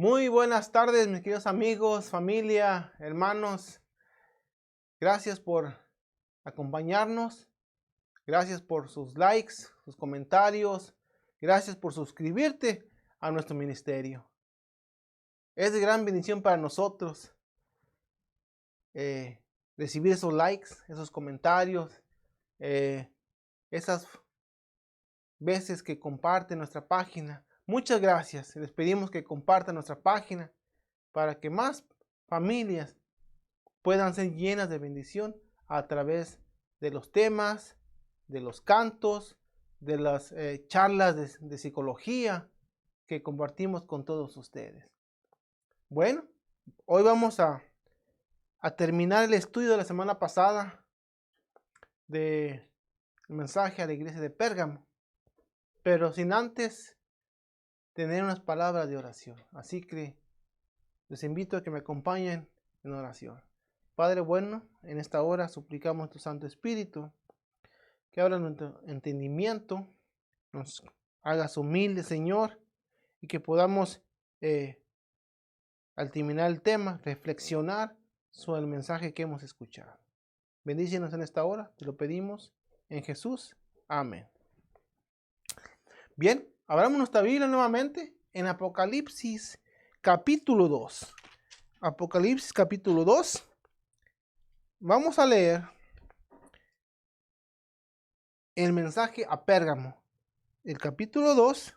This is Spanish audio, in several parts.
Muy buenas tardes, mis queridos amigos, familia, hermanos. Gracias por acompañarnos. Gracias por sus likes, sus comentarios. Gracias por suscribirte a nuestro ministerio. Es de gran bendición para nosotros recibir esos likes, esos comentarios, esas veces que comparten nuestra página. Muchas gracias. Les pedimos que compartan nuestra página para que más familias puedan ser llenas de bendición a través de los temas, de los cantos, de las charlas de psicología que compartimos con todos ustedes. Bueno, hoy vamos a terminar el estudio de la semana pasada del mensaje a la iglesia de Pérgamo, pero sin antes tener unas palabras de oración. Así que les invito a que me acompañen en oración. Padre bueno, en esta hora suplicamos tu Santo Espíritu que abra nuestro entendimiento, nos hagas humildes, Señor, y que podamos, al terminar el tema, reflexionar sobre el mensaje que hemos escuchado. Bendícenos en esta hora, te lo pedimos en Jesús. Amén. Bien, abramos nuestra Biblia nuevamente en Apocalipsis capítulo 2. Apocalipsis capítulo 2. Vamos a leer el mensaje a Pérgamo, el capítulo 2,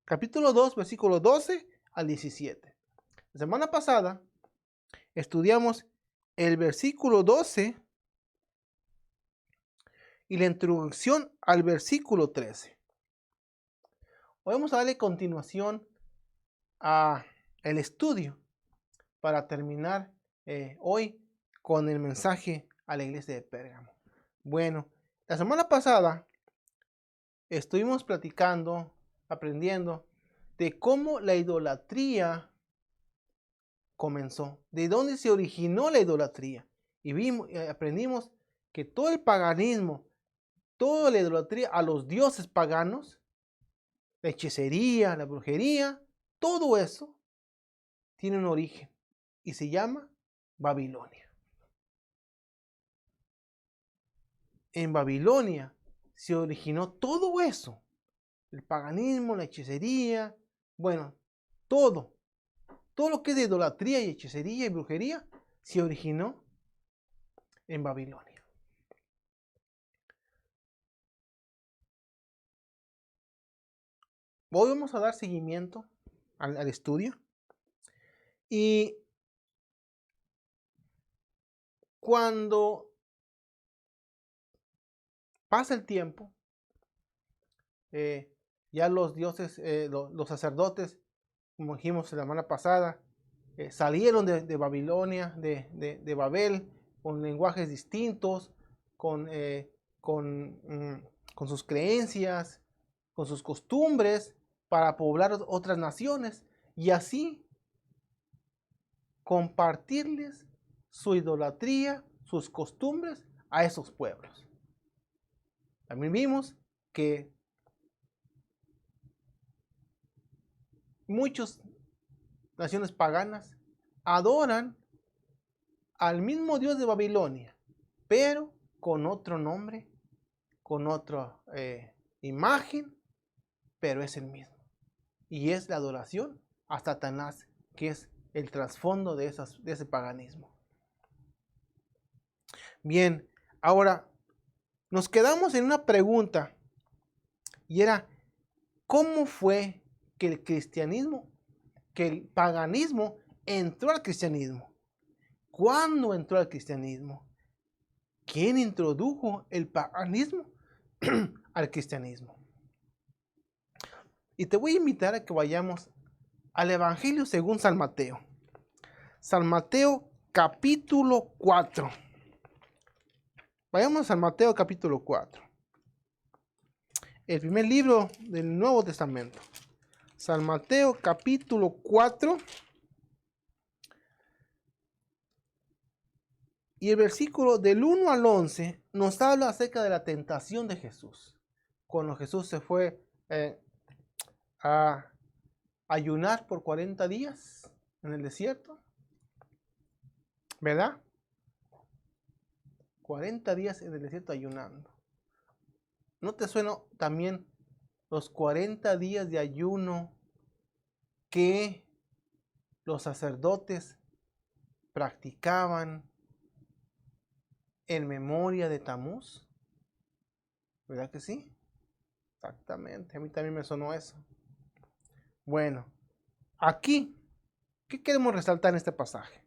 capítulo 2, versículo 12 al 17. La semana pasada estudiamos el versículo 12 y la introducción al versículo 13. Hoy vamos a darle continuación a el estudio para terminar hoy con el mensaje a la iglesia de Pérgamo. Bueno, la semana pasada estuvimos platicando, aprendiendo de cómo la idolatría comenzó, de dónde se originó la idolatría. Y aprendimos que todo el paganismo, toda la idolatría a los dioses paganos, la hechicería, la brujería, todo eso tiene un origen y se llama Babilonia. En Babilonia se originó todo eso, el paganismo, la hechicería, bueno, todo lo que es de idolatría y hechicería y brujería se originó en Babilonia. Hoy vamos a dar seguimiento al estudio y cuando pasa el tiempo, ya los dioses, los sacerdotes, como dijimos la semana pasada, salieron de Babilonia, de Babel, con lenguajes distintos, con sus creencias, con sus costumbres, para poblar otras naciones y así compartirles su idolatría, sus costumbres a esos pueblos. También vimos que muchas naciones paganas adoran al mismo Dios de Babilonia, pero con otro nombre, con otra imagen, pero es el mismo. Y es la adoración a Satanás, que es el trasfondo de ese paganismo. Bien, ahora nos quedamos en una pregunta y era, ¿cómo fue que el cristianismo, que el paganismo entró al cristianismo? ¿Cuándo entró al cristianismo? ¿Quién introdujo el paganismo al cristianismo? Y te voy a invitar a que vayamos al Evangelio según San Mateo. San Mateo capítulo 4. Vayamos a San Mateo capítulo 4. El primer libro del Nuevo Testamento. San Mateo capítulo 4. Y el versículo del 1 al 11 nos habla acerca de la tentación de Jesús. Cuando Jesús se fue a ayunar por 40 días en el desierto? ¿Verdad? 40 días en el desierto ayunando. ¿No te suena también los 40 días de ayuno que los sacerdotes practicaban en memoria de Tamuz? ¿Verdad que sí? Exactamente, a mí también me sonó eso. Bueno, aquí, ¿qué queremos resaltar en este pasaje?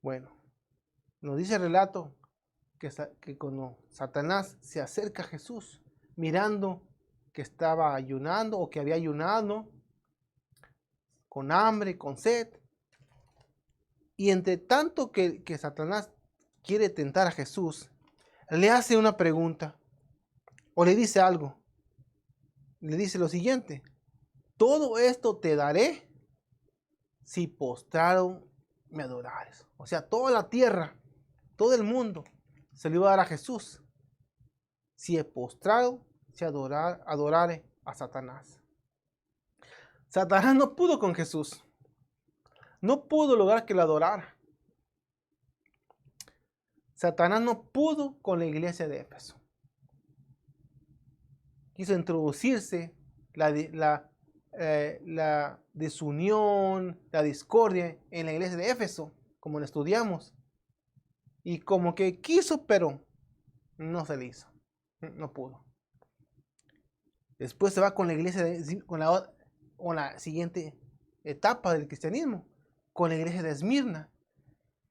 Bueno, nos dice el relato que cuando Satanás se acerca a Jesús, mirando que estaba ayunando o que había ayunado, con hambre, con sed, y entre tanto que Satanás quiere tentar a Jesús, le hace una pregunta o le dice algo. Le dice lo siguiente: todo esto te daré si postrado me adorares. O sea, toda la tierra, todo el mundo se lo iba a dar a Jesús si he postrado, si adorare a Satanás. Satanás no pudo con Jesús. No pudo lograr que lo adorara. Satanás no pudo con la iglesia de Éfeso. Quiso introducirse la desunión, la discordia en la iglesia de Éfeso, como lo estudiamos. Y como que quiso, pero no se le hizo. No pudo. Después se va con la iglesia, con la siguiente etapa del cristianismo, con la iglesia de Esmirna.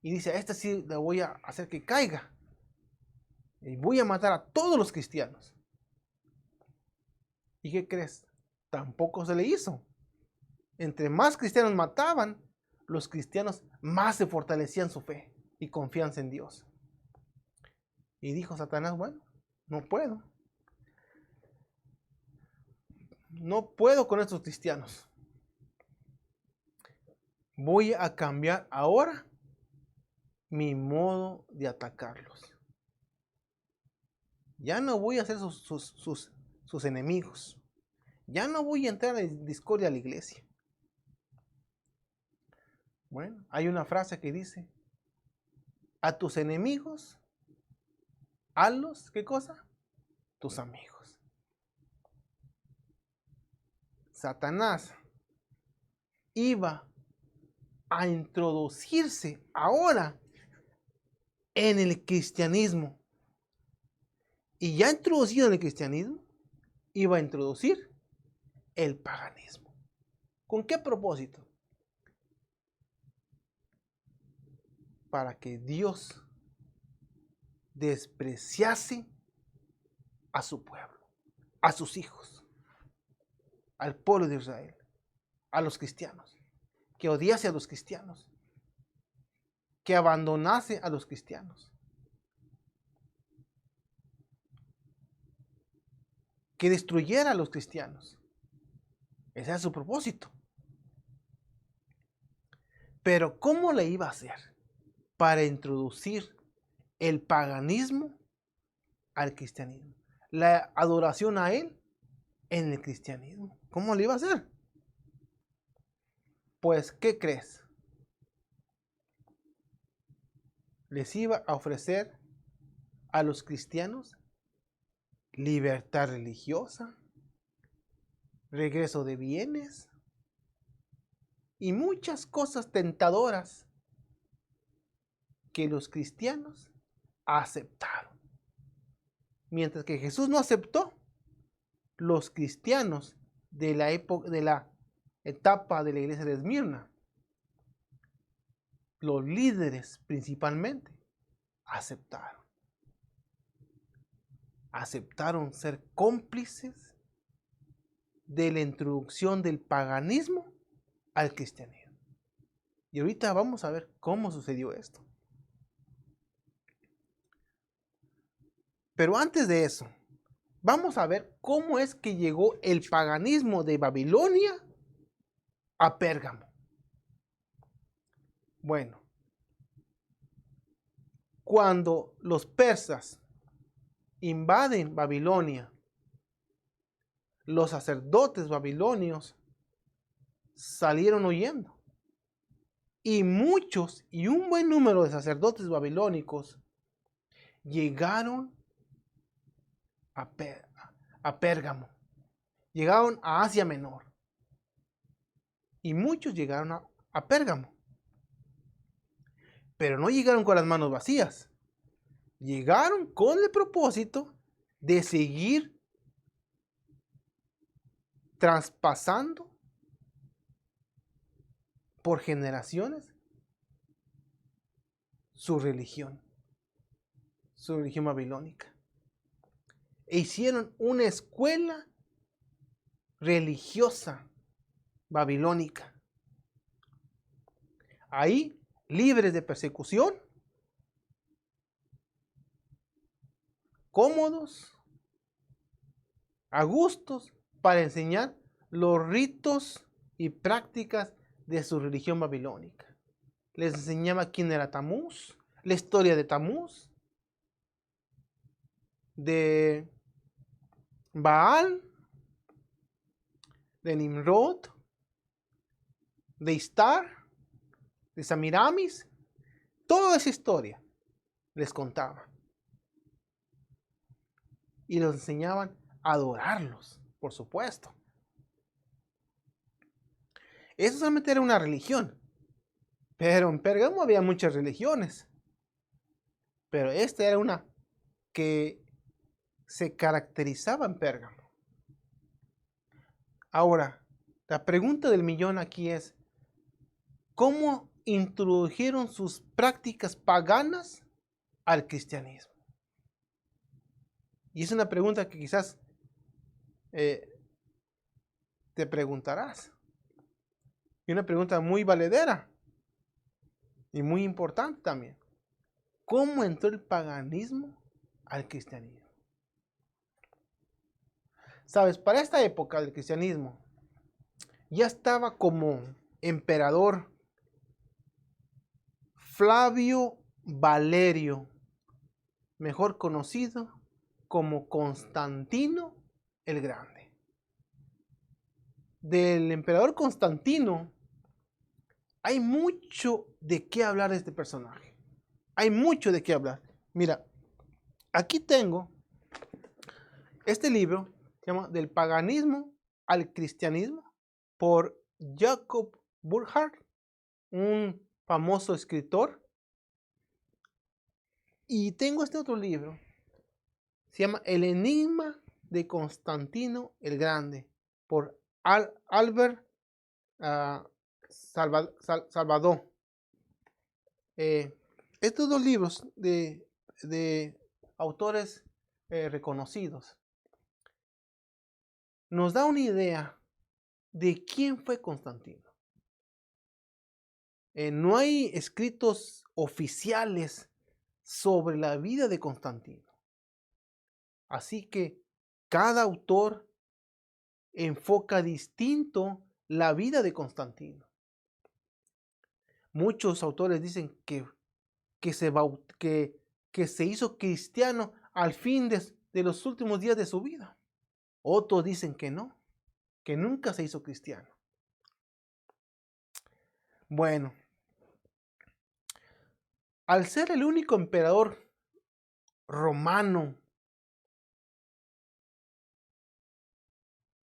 Y dice: a esta sí la voy a hacer que caiga. Y voy a matar a todos los cristianos. ¿Y qué crees? Tampoco se le hizo. Entre más cristianos mataban, los cristianos más se fortalecían su fe y confianza en Dios. Y dijo Satanás: bueno, no puedo. No puedo con estos cristianos. Voy a cambiar ahora mi modo de atacarlos. Ya no voy a ser sus enemigos. Ya no voy a entrar en discordia a la iglesia. Bueno, hay una frase que dice: a tus enemigos, hazlos, ¿qué cosa? Tus amigos. Satanás iba a introducirse ahora en el cristianismo. Y ya introducido en el cristianismo, iba a introducir el paganismo. ¿Con qué propósito? Para que Dios despreciase a su pueblo, a sus hijos, al pueblo de Israel, a los cristianos, que odiase a los cristianos, que abandonase a los cristianos, que destruyera a los cristianos. Ese era su propósito. Pero ¿cómo le iba a hacer para introducir el paganismo al cristianismo? La adoración a él en el cristianismo. ¿Cómo le iba a hacer? Pues, ¿qué crees? Les iba a ofrecer a los cristianos libertad religiosa, regreso de bienes y muchas cosas tentadoras que los cristianos aceptaron. Mientras que Jesús no aceptó, los cristianos de la época, de la etapa de la iglesia de Esmirna, los líderes principalmente, aceptaron. Aceptaron ser cómplices de la introducción del paganismo al cristianismo. Y ahorita vamos a ver cómo sucedió esto. Pero antes de eso, vamos a ver cómo es que llegó el paganismo de Babilonia a Pérgamo. Bueno, cuando los persas invaden Babilonia, los sacerdotes babilonios salieron huyendo. Y muchos y un buen número de sacerdotes babilónicos llegaron a Pérgamo, llegaron a Asia Menor. Y muchos llegaron a Pérgamo. Pero no llegaron con las manos vacías. Llegaron con el propósito de seguir traspasando por generaciones su religión babilónica. E hicieron una escuela religiosa babilónica. Ahí, libres de persecución, cómodos, a gustos, para enseñar los ritos y prácticas de su religión babilónica. Les enseñaba quién era Tamuz, la historia de Tamuz, de Baal, de Nimrod, de Istar, de Samiramis. Toda esa historia les contaba. Y los enseñaban a adorarlos, por supuesto. Eso solamente era una religión. Pero en Pérgamo había muchas religiones. Pero esta era una que se caracterizaba en Pérgamo. Ahora, la pregunta del millón aquí es, ¿cómo introdujeron sus prácticas paganas al cristianismo? Y es una pregunta que quizás te preguntarás. Y una pregunta muy valedera y muy importante también. ¿Cómo entró el paganismo al cristianismo? Sabes, para esta época del cristianismo ya estaba como emperador Flavio Valerio, mejor conocido como Constantino el Grande. Del emperador Constantino hay mucho de qué hablar de este personaje. Hay mucho de qué hablar. Mira, aquí tengo este libro, se llama Del paganismo al cristianismo, por Jacob Burckhardt, un famoso escritor. Y tengo este otro libro, se llama El enigma de Constantino el Grande, por Albert Salvador. Estos dos libros de autores reconocidos nos da una idea de quién fue Constantino. No hay escritos oficiales sobre la vida de Constantino. Así que cada autor enfoca distinto la vida de Constantino. Muchos autores dicen que se hizo cristiano al fin de los últimos días de su vida. Otros dicen que no, que nunca se hizo cristiano. Bueno, al ser el único emperador romano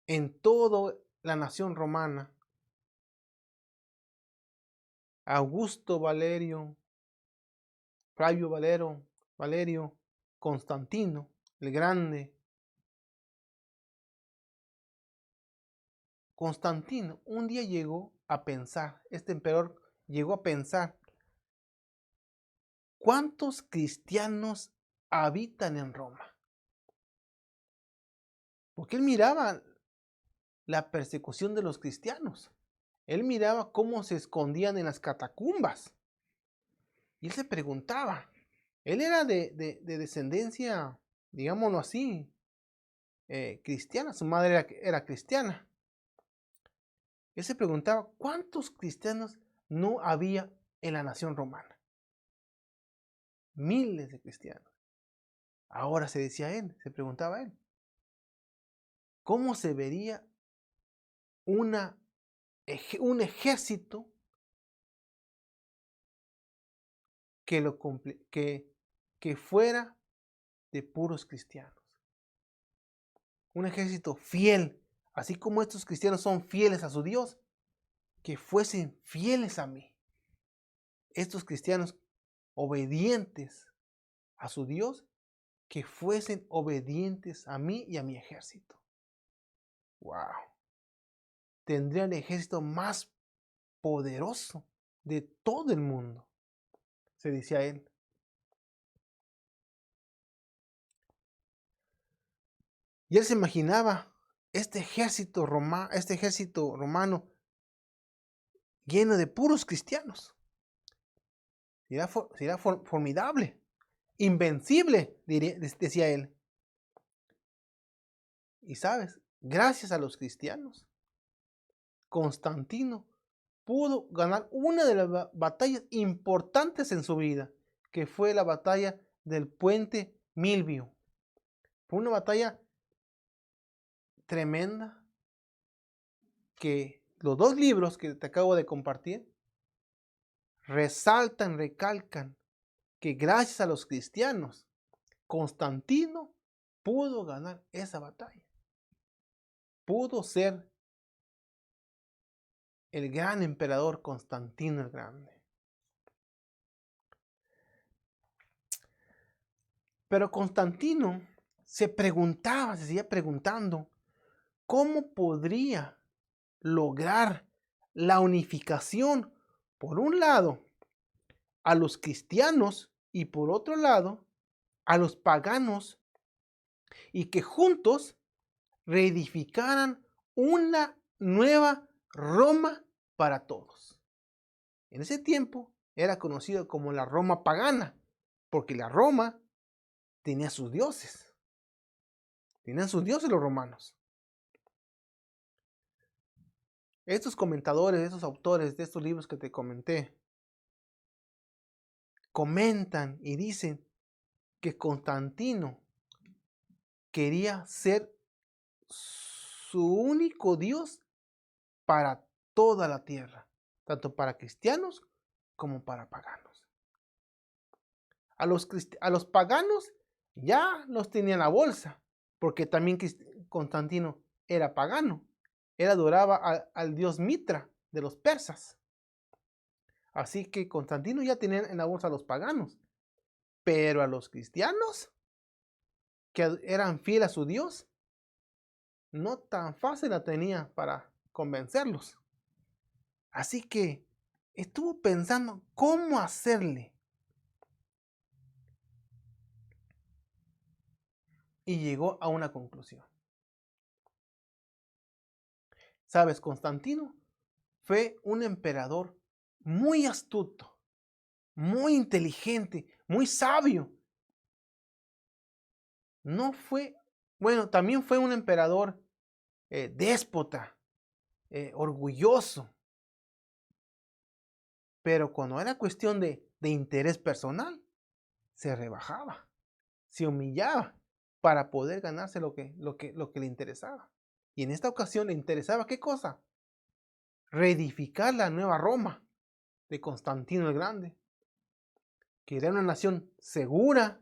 en toda la nación romana, Augusto Valerio, Flavio Valerio, Constantino el Grande. Constantino un día llegó a pensar, este emperador llegó a pensar, ¿cuántos cristianos habitan en Roma? Porque él miraba la persecución de los cristianos. Él miraba cómo se escondían en las catacumbas. Y él se preguntaba, él era de descendencia, digámoslo así, cristiana, su madre era cristiana. Él se preguntaba, ¿cuántos cristianos no había en la nación romana? Miles de cristianos. Ahora se decía él, se preguntaba él, ¿cómo se vería una un ejército que fuera de puros cristianos. Un ejército fiel, así como estos cristianos son fieles a su Dios, que fuesen fieles a mí. Estos cristianos obedientes a su Dios, que fuesen obedientes a mí y a mi ejército. ¡Wow! Tendría el ejército más poderoso de todo el mundo, se decía él. Y él se imaginaba este ejército romano lleno de puros cristianos. Sería formidable, invencible, decía él. Y sabes, gracias a los cristianos, Constantino pudo ganar una de las batallas importantes en su vida, que fue la batalla del puente Milvio. Fue una batalla tremenda que los dos libros que te acabo de compartir resaltan, recalcan que gracias a los cristianos, Constantino pudo ganar esa batalla. Pudo ser el gran emperador Constantino el Grande. Pero Constantino se seguía preguntando, ¿cómo podría lograr la unificación, por un lado, a los cristianos y por otro lado, a los paganos, y que juntos reedificaran una nueva Roma para todos? En ese tiempo era conocido como la Roma pagana, porque la Roma tenía sus dioses. Tenían sus dioses los romanos. Estos comentadores, estos autores de estos libros que te comenté, comentan y dicen que Constantino quería ser su único Dios para toda la tierra, tanto para cristianos como para paganos. A los paganos ya los tenía en la bolsa, porque también Constantino era pagano. Él adoraba al dios Mitra de los persas. Así que Constantino ya tenía en la bolsa a los paganos. Pero a los cristianos, que eran fieles a su Dios, no tan fácil la tenía para convencerlos. Así que estuvo pensando cómo hacerle. Y llegó a una conclusión. Sabes, Constantino fue un emperador muy astuto, muy inteligente, muy sabio. No fue, bueno, también fue un emperador déspota, orgulloso. Pero cuando era cuestión de interés personal, se rebajaba, se humillaba para poder ganarse lo que le interesaba. Y en esta ocasión le interesaba, ¿qué cosa? Reedificar la nueva Roma de Constantino el Grande, que era una nación segura,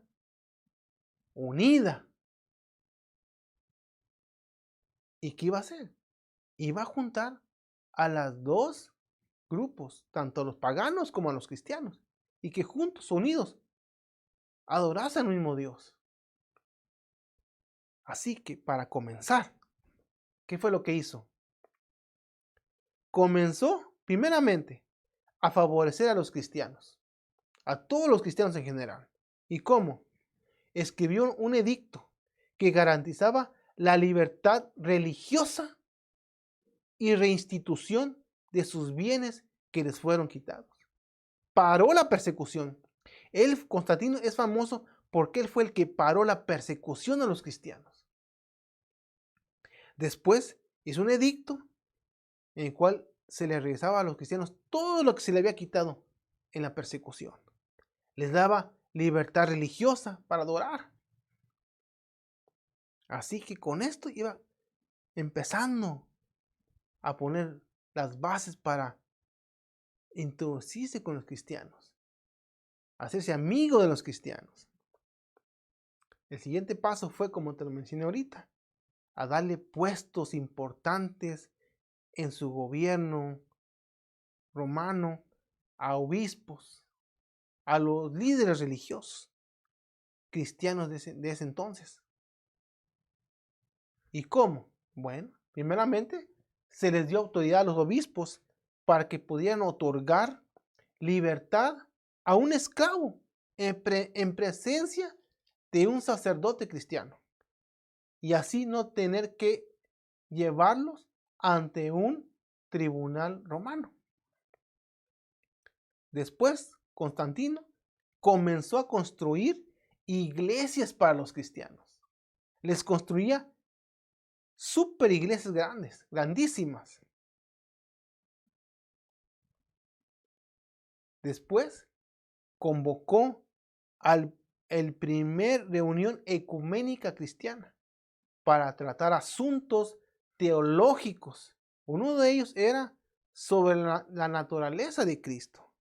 unida. ¿Y qué iba a hacer? Iba a juntar a los dos grupos, tanto a los paganos como a los cristianos, y que juntos, unidos, adorasen al mismo Dios. Así que para comenzar, ¿qué fue lo que hizo? Comenzó, primeramente, a favorecer a los cristianos, a todos los cristianos en general. ¿Y cómo? Escribió un edicto que garantizaba la libertad religiosa y reinstitución de sus bienes que les fueron quitados. Paró la persecución. Constantino, es famoso porque él fue el que paró la persecución a los cristianos. Después hizo un edicto en el cual se les regresaba a los cristianos todo lo que se le había quitado en la persecución. Les daba libertad religiosa para adorar. Así que con esto iba empezando a poner las bases para introducirse con los cristianos, hacerse amigo de los cristianos. El siguiente paso fue, como te lo mencioné ahorita, a darle puestos importantes en su gobierno romano, a obispos, a los líderes religiosos cristianos de ese entonces. ¿Y cómo? Bueno, primeramente se les dio autoridad a los obispos para que pudieran otorgar libertad a un esclavo en presencia de un sacerdote cristiano, y así no tener que llevarlos ante un tribunal romano. Después, Constantino comenzó a construir iglesias para los cristianos. Les construía super iglesias grandes, grandísimas. Después, convocó el primer reunión ecuménica cristiana para tratar asuntos teológicos. Uno de ellos era sobre la naturaleza de Cristo,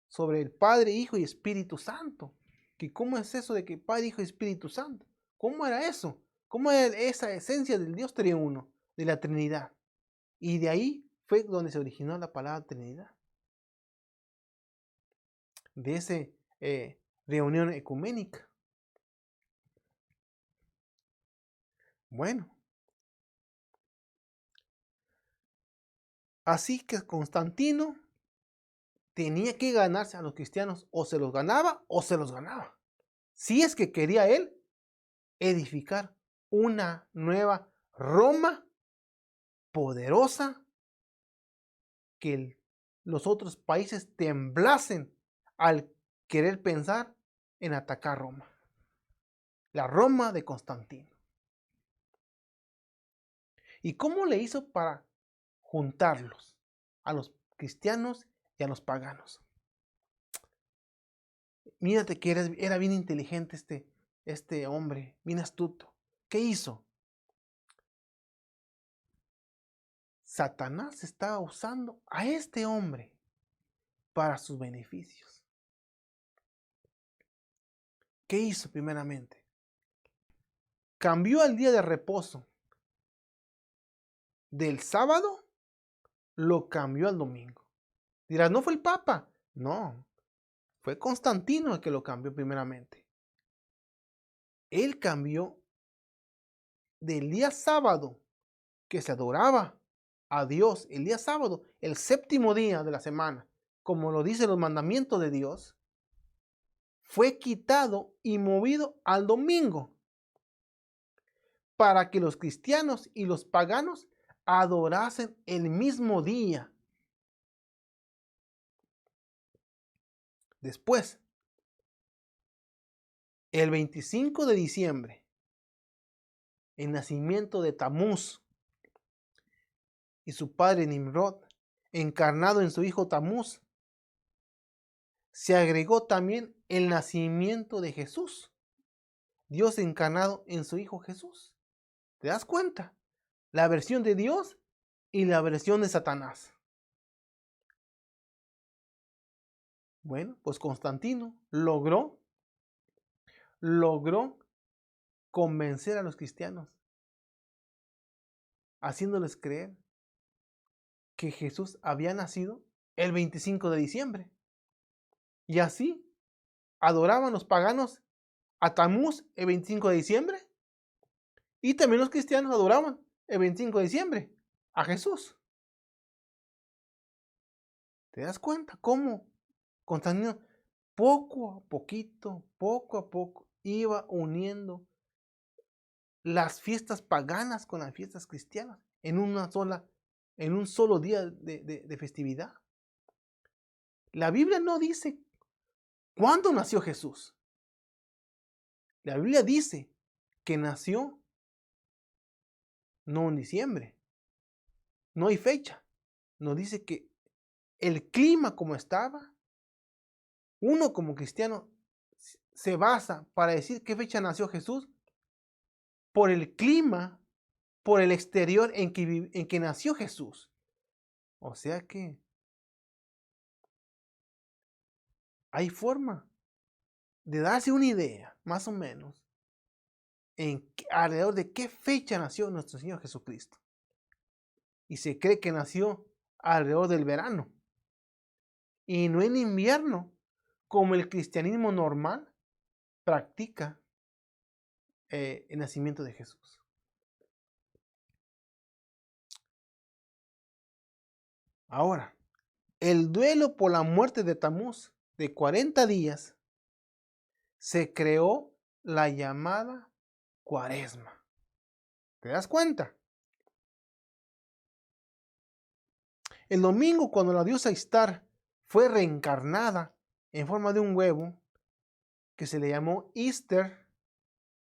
sobre el Padre, Hijo y Espíritu Santo. ¿Que cómo es eso de que Padre, Hijo y Espíritu Santo? ¿Cómo era eso? ¿Cómo era esa esencia del Dios triuno, de la Trinidad? Y de ahí fue donde se originó la palabra Trinidad. De esa reunión ecuménica. Bueno, así que Constantino tenía que ganarse a los cristianos, o se los ganaba o se los ganaba. Si es que quería él edificar una nueva Roma poderosa, que los otros países temblasen al querer pensar en atacar Roma. La Roma de Constantino. ¿Y cómo le hizo para juntarlos a los cristianos y a los paganos? Mírate que era bien inteligente este hombre, bien astuto. ¿Qué hizo? Satanás estaba usando a este hombre para sus beneficios. ¿Qué hizo primeramente? Cambió el día de reposo del sábado, lo cambió al domingo. Dirás, ¿no fue el Papa? No, fue Constantino el que lo cambió primeramente. Él cambió del día sábado, que se adoraba a Dios, el día sábado, el séptimo día de la semana, como lo dicen los mandamientos de Dios, fue quitado y movido al domingo, para que los cristianos y los paganos adorasen el mismo día. Después, el 25 de diciembre, el nacimiento de Tamuz y su padre Nimrod, encarnado en su hijo Tamuz, se agregó también el nacimiento de Jesús, Dios encarnado en su hijo Jesús. ¿Te das cuenta? La versión de Dios y la versión de Satanás. Bueno, pues Constantino logró convencer a los cristianos, haciéndoles creer que Jesús había nacido el 25 de diciembre. Y así adoraban los paganos a Tamuz el 25 de diciembre, y también los cristianos adoraban el 25 de diciembre a Jesús. ¿Te das cuenta cómo Constantino poco a poco iba uniendo las fiestas paganas con las fiestas cristianas en un solo día de festividad? La Biblia no dice cuándo nació Jesús. La Biblia dice que nació no en diciembre. No hay fecha. Nos dice que el clima como estaba, uno como cristiano se basa para decir qué fecha nació Jesús por el clima por el exterior en que nació Jesús. O sea que hay forma de darse una idea, más o menos, alrededor de qué fecha nació nuestro Señor Jesucristo. Y se cree que nació alrededor del verano y no en invierno, como el cristianismo normal practica el nacimiento de Jesús. Ahora, el duelo por la muerte de Tamuz de 40 días se creó la llamada Cuaresma. ¿Te das cuenta? El domingo, cuando la diosa Istar fue reencarnada en forma de un huevo, que se le llamó Easter,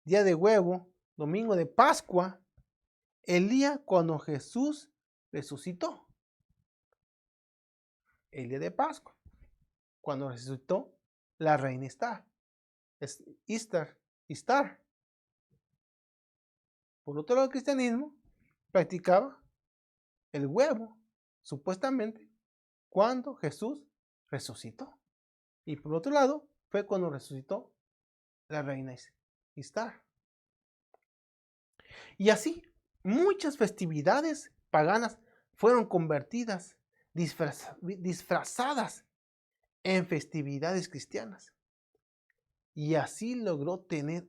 día de huevo, domingo de Pascua, el día cuando Jesús resucitó. El día de Pascua, cuando resucitó la reina Istar. Es Istar. Por otro lado, el cristianismo practicaba el huevo, supuestamente, cuando Jesús resucitó. Y por otro lado, fue cuando resucitó la reina Istar. Y así, muchas festividades paganas fueron convertidas, disfrazadas en festividades cristianas. Y así logró tener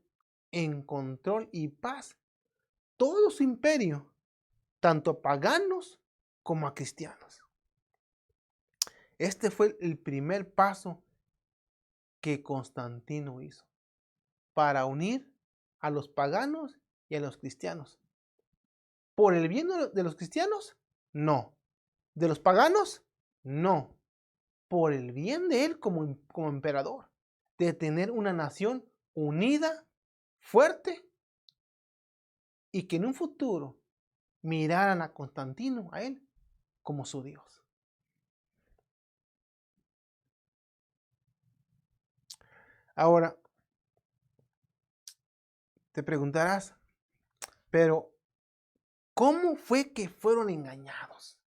en control y paz todo su imperio, tanto a paganos como a cristianos. Este fue el primer paso que Constantino hizo para unir a los paganos y a los cristianos. ¿Por el bien de los cristianos? No. ¿De los paganos? No. Por el bien de él como emperador, de tener una nación unida, fuerte, y que en un futuro miraran a Constantino, a él, como su Dios. Ahora, te preguntarás, pero ¿cómo fue que fueron engañados?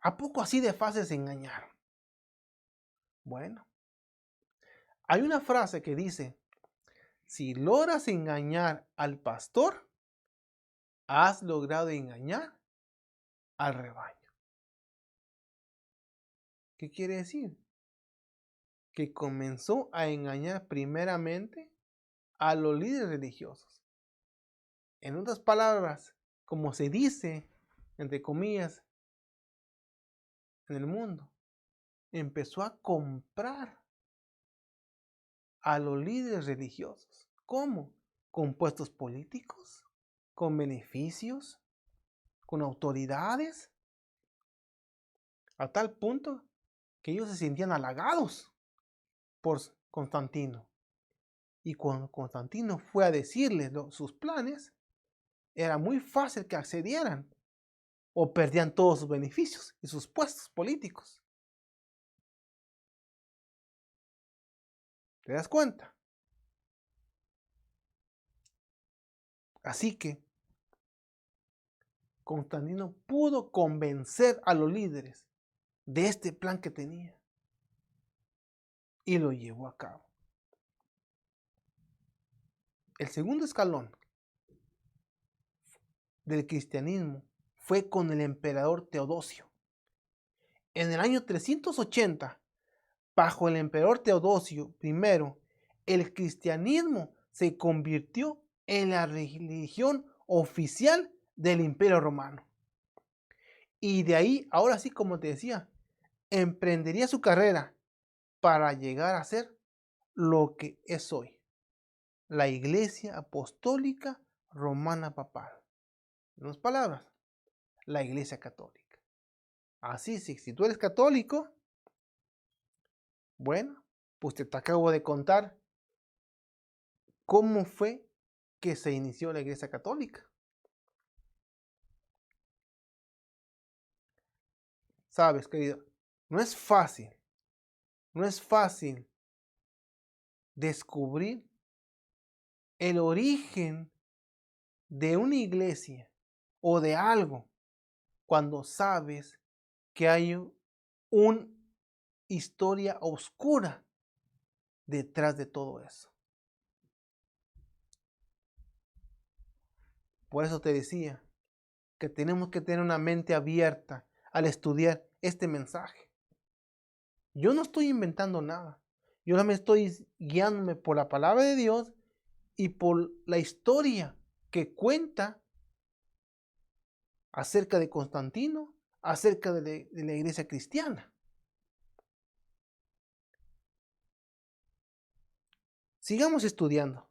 ¿A poco así de fácil se engañaron? Bueno, hay una frase que dice, si logras engañar al pastor, has logrado engañar al rebaño. ¿Qué quiere decir? Que comenzó a engañar primeramente a los líderes religiosos. En otras palabras, como se dice, entre comillas, en el mundo, empezó a comprar a los líderes religiosos. ¿Cómo? Con puestos políticos, con beneficios, con autoridades, a tal punto que ellos se sentían halagados por Constantino. Y cuando Constantino fue a decirles sus planes, era muy fácil que accedieran o perdían todos sus beneficios y sus puestos políticos. ¿Te das cuenta? Así que Constantino pudo convencer a los líderes de este plan que tenía y lo llevó a cabo. El segundo escalón del cristianismo fue con el emperador Teodosio. En el año 380, bajo el emperador Teodosio I, el cristianismo se convirtió en la religión oficial del Imperio Romano. Y de ahí, ahora sí, como te decía, emprendería su carrera para llegar a ser lo que es hoy, la Iglesia Apostólica Romana Papal. En otras palabras, la Iglesia Católica. Así, si tú eres católico, bueno, pues te acabo de contar cómo fue que se inició la Iglesia Católica. Sabes, querido, no es fácil descubrir el origen de una iglesia o de algo cuando sabes que hay una historia oscura detrás de todo eso. Por eso te decía que tenemos que tener una mente abierta al estudiar este mensaje. Yo no estoy inventando nada. Yo me estoy guiándome por la palabra de Dios y por la historia que cuenta acerca de Constantino, acerca de la iglesia cristiana. Sigamos estudiando.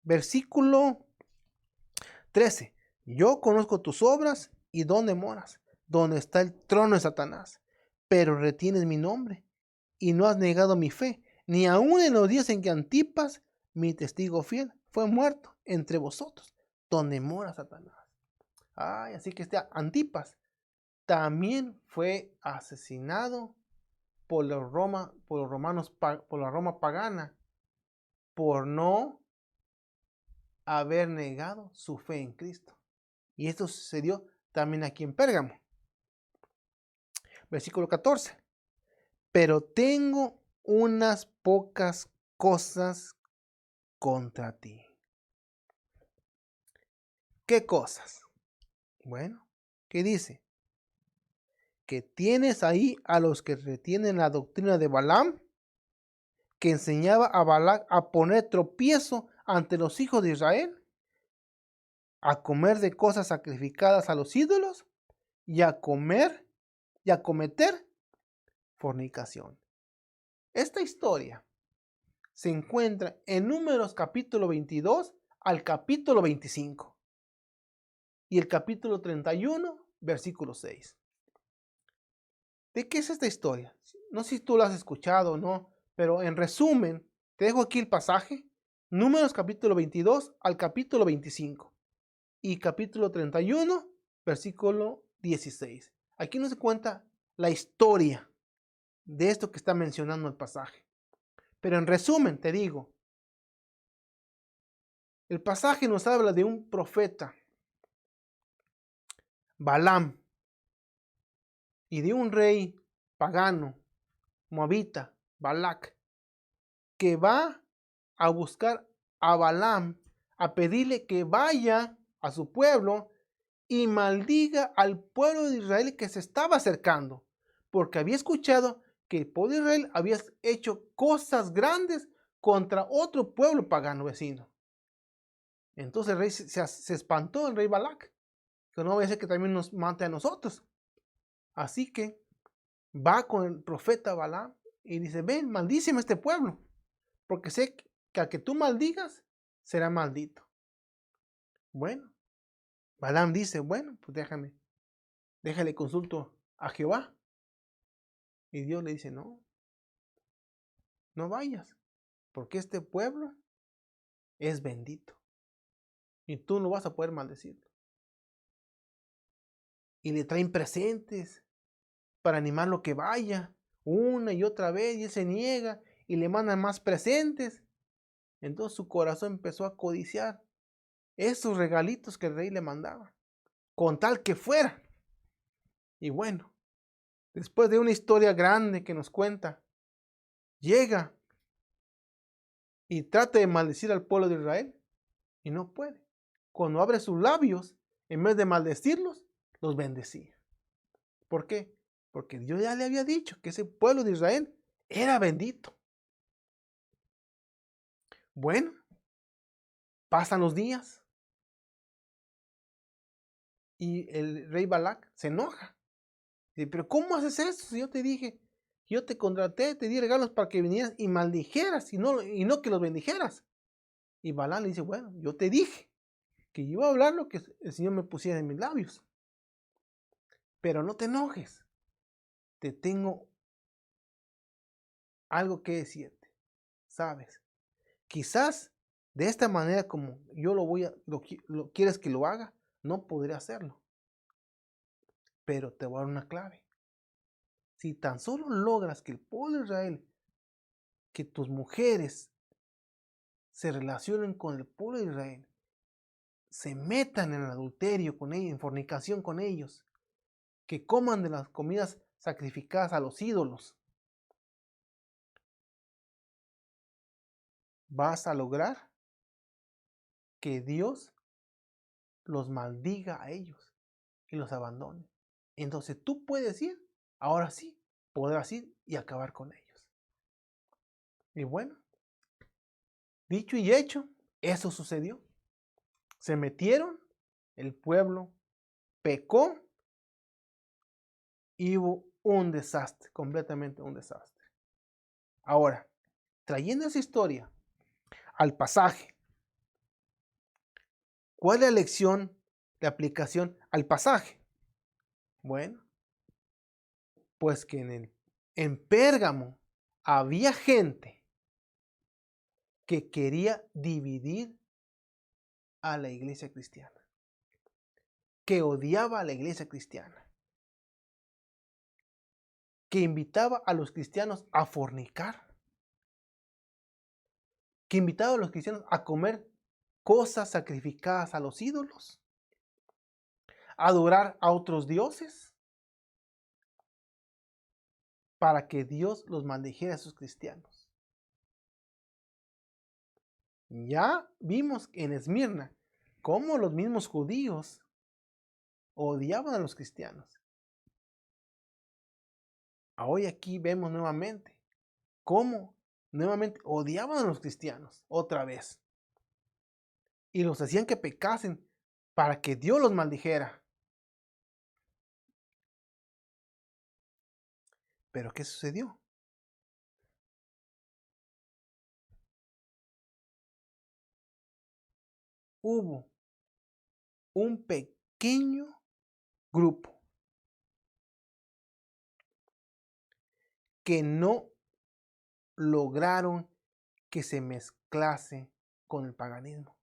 Versículo 13. Yo conozco tus obras y dónde moras, donde está el trono de Satanás, pero retienes mi nombre y no has negado mi fe, ni aun en los días en que Antipas, mi testigo fiel, fue muerto entre vosotros, donde mora Satanás. Ay, así que este Antipas también fue asesinado por los romanos, por la Roma pagana, por no haber negado su fe en Cristo. Y esto sucedió también aquí en Pérgamo. Versículo 14. Pero tengo unas pocas cosas contra ti. ¿Qué cosas? Bueno, ¿qué dice? Que tienes ahí a los que retienen la doctrina de Balaam, que enseñaba a Balac a poner tropiezo ante los hijos de Israel, a comer de cosas sacrificadas a los ídolos y a cometer fornicación. Esta historia se encuentra en Números capítulo 22 al capítulo 25 y el capítulo 31, versículo 6. ¿De qué es esta historia? No sé si tú la has escuchado o no, pero en resumen, te dejo aquí el pasaje, Números capítulo 22 al capítulo 25 y capítulo 31, versículo 16. Aquí nos cuenta la historia de esto que está mencionando el pasaje. Pero en resumen, te digo, el pasaje nos habla de un profeta, Balaam, y de un rey pagano, moabita, Balac, que va a buscar a Balaam, a pedirle que vaya a su pueblo y maldiga al pueblo de Israel que se estaba acercando, porque había escuchado que el pueblo de Israel había hecho cosas grandes contra otro pueblo pagano vecino. Entonces el rey se espantó, el rey Balac, que no vaya a ser que también nos mate a nosotros. Así que va con el profeta Balaam y dice, ven, maldíceme a este pueblo, porque sé que al que tú maldigas, será maldito. Bueno, Balaam dice, bueno, pues déjale consulto a Jehová. Y Dios le dice, no, no vayas, porque este pueblo es bendito. Y tú no vas a poder maldecirlo. Y le traen presentes para animarlo que vaya una y otra vez, y él se niega y le mandan más presentes. Entonces su corazón empezó a codiciar esos regalitos que el rey le mandaba, con tal que fuera. Y bueno, después de una historia grande que nos cuenta, llega y trata de maldecir al pueblo de Israel y no puede. Cuando abre sus labios, en vez de maldecirlos, los bendecía. ¿Por qué? Porque Dios ya le había dicho que ese pueblo de Israel era bendito. Bueno, pasan los días y el rey Balac se enoja. Dice, pero ¿cómo haces eso? Si yo te dije, yo te contraté, te di regalos para que vinieras y maldijeras y no que los bendijeras. Y Balac le dice, bueno, yo te dije que yo iba a hablar lo que el Señor me pusiera en mis labios. Pero no te enojes. Te tengo algo que decirte. ¿Sabes? Quizás de esta manera como yo lo quieres que lo haga, no podré hacerlo. Pero te voy a dar una clave. Si tan solo logras que el pueblo de Israel, que tus mujeres se relacionen con el pueblo de Israel se metan en el adulterio con ellos, en fornicación con ellos, que coman de las comidas sacrificadas a los ídolos, vas a lograr que Dios los maldiga a ellos y los abandone. Entonces tú puedes ir, ahora sí, podrás ir y acabar con ellos. Y bueno, dicho y hecho, eso sucedió. Se metieron, el pueblo pecó y hubo un desastre, completamente un desastre. Ahora, trayendo esa historia al pasaje, ¿cuál es la lección de aplicación al pasaje? Bueno, pues que en Pérgamo había gente que quería dividir a la iglesia cristiana, que odiaba a la iglesia cristiana, que invitaba a los cristianos a fornicar, que invitaba a los cristianos a comer cosas sacrificadas a los ídolos, a adorar a otros dioses, para que Dios los maldijera a esos cristianos. Ya vimos en Esmirna cómo los mismos judíos odiaban a los cristianos. Hoy aquí vemos nuevamente cómo nuevamente odiaban a los cristianos otra vez. Y los hacían que pecasen para que Dios los maldijera. Pero ¿qué sucedió? Hubo un pequeño grupo que no lograron que se mezclase con el paganismo.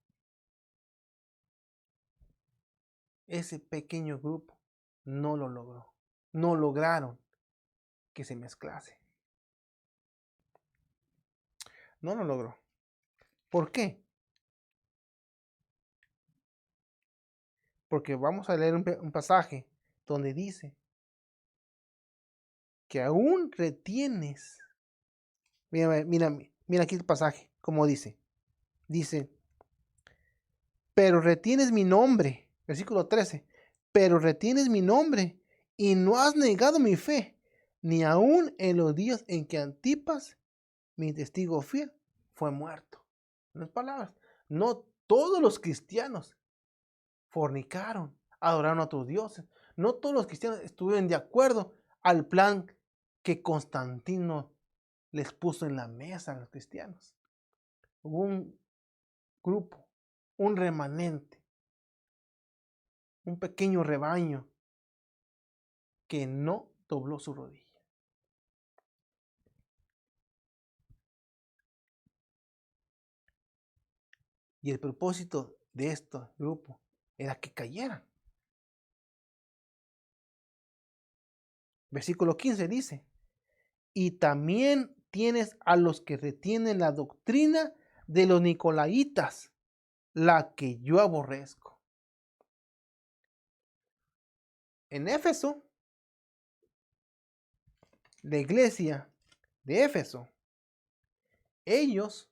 Ese pequeño grupo no lo logró. No lograron que se mezclase. No lo logró. ¿Por qué? Porque vamos a leer un pasaje donde dice que aún retienes. Mira aquí el pasaje, como dice. Dice, pero retienes mi nombre. Versículo 13. Pero retienes mi nombre y no has negado mi fe, ni aun en los días en que Antipas, mi testigo fiel, fue muerto. En otras palabras, no todos los cristianos fornicaron, adoraron a otros dioses. No todos los cristianos estuvieron de acuerdo al plan que Constantino les puso en la mesa a los cristianos. Hubo un grupo, un remanente, un pequeño rebaño que no dobló su rodilla. Y el propósito de este grupo era que cayeran. Versículo 15 dice, y también tienes a los que retienen la doctrina de los nicolaitas, la que yo aborrezco. En Éfeso, la iglesia de Éfeso, ellos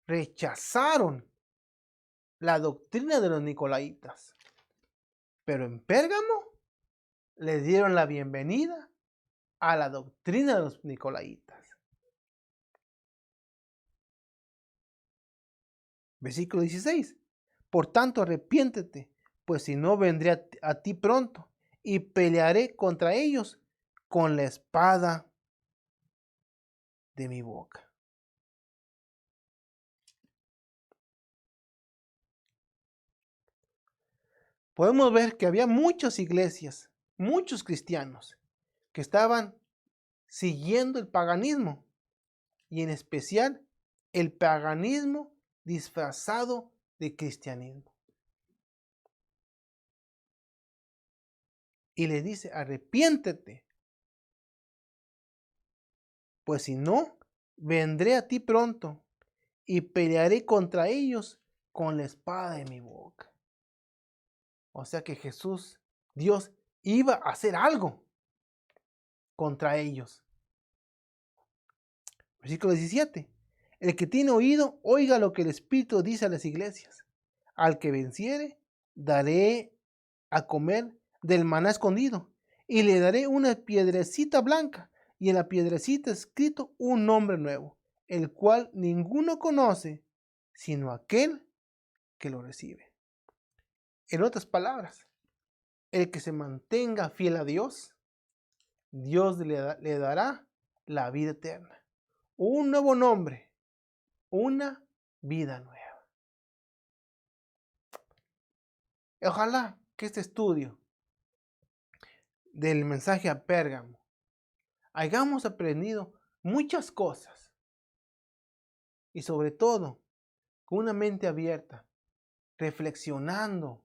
rechazaron la doctrina de los nicolaitas, pero en Pérgamo les dieron la bienvenida a la doctrina de los nicolaitas. Versículo 16. Por tanto, arrepiéntete, pues si no vendré a ti pronto y pelearé contra ellos con la espada de mi boca. Podemos ver que había muchas iglesias, muchos cristianos que estaban siguiendo el paganismo y en especial el paganismo disfrazado de cristianismo. Y le dice, arrepiéntete, pues si no, vendré a ti pronto y pelearé contra ellos con la espada de mi boca. O sea que Dios, iba a hacer algo contra ellos. Versículo 17. El que tiene oído, oiga lo que el Espíritu dice a las iglesias. Al que venciere, daré a comer del maná escondido, y le daré una piedrecita blanca, y en la piedrecita escrito un nombre nuevo, el cual ninguno conoce, sino aquel que lo recibe. En otras palabras, el que se mantenga fiel a Dios, Dios le dará la vida eterna, un nuevo nombre, una vida nueva. Ojalá que este estudio del mensaje a Pérgamo hayamos aprendido muchas cosas y sobre todo con una mente abierta, reflexionando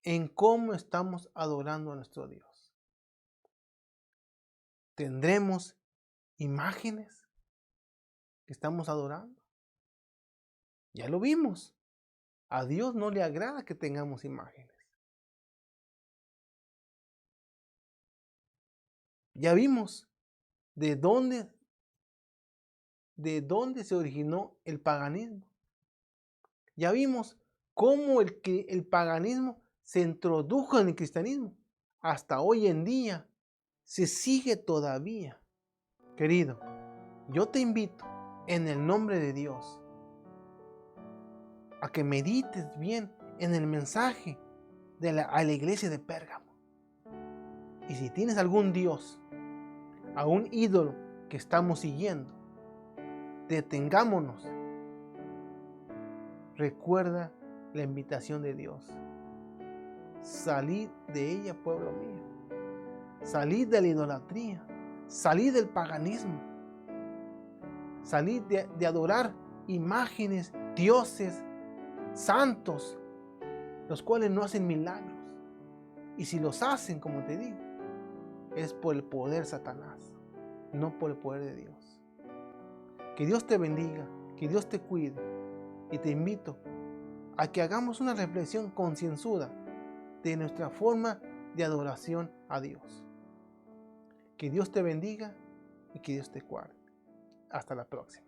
en cómo estamos adorando a nuestro Dios. ¿Tendremos imágenes que estamos adorando? Ya lo vimos. A Dios no le agrada que tengamos imágenes. Ya vimos de dónde se originó el paganismo. Ya vimos cómo el paganismo se introdujo en el cristianismo. Hasta hoy en día se sigue todavía. Querido, yo te invito en el nombre de Dios a que medites bien en el mensaje a la iglesia de Pérgamo. Y si tienes algún Dios, algún ídolo que estamos siguiendo, detengámonos. Recuerda la invitación de Dios. Salid de ella, pueblo mío. Salid de la idolatría. Salid del paganismo. Salid de adorar imágenes, dioses, santos, los cuales no hacen milagros. Y si los hacen, como te digo, es por el poder de Satanás, no por el poder de Dios. Que Dios te bendiga, que Dios te cuide. Y te invito a que hagamos una reflexión concienzuda de nuestra forma de adoración a Dios. Que Dios te bendiga y que Dios te guarde. Hasta la próxima.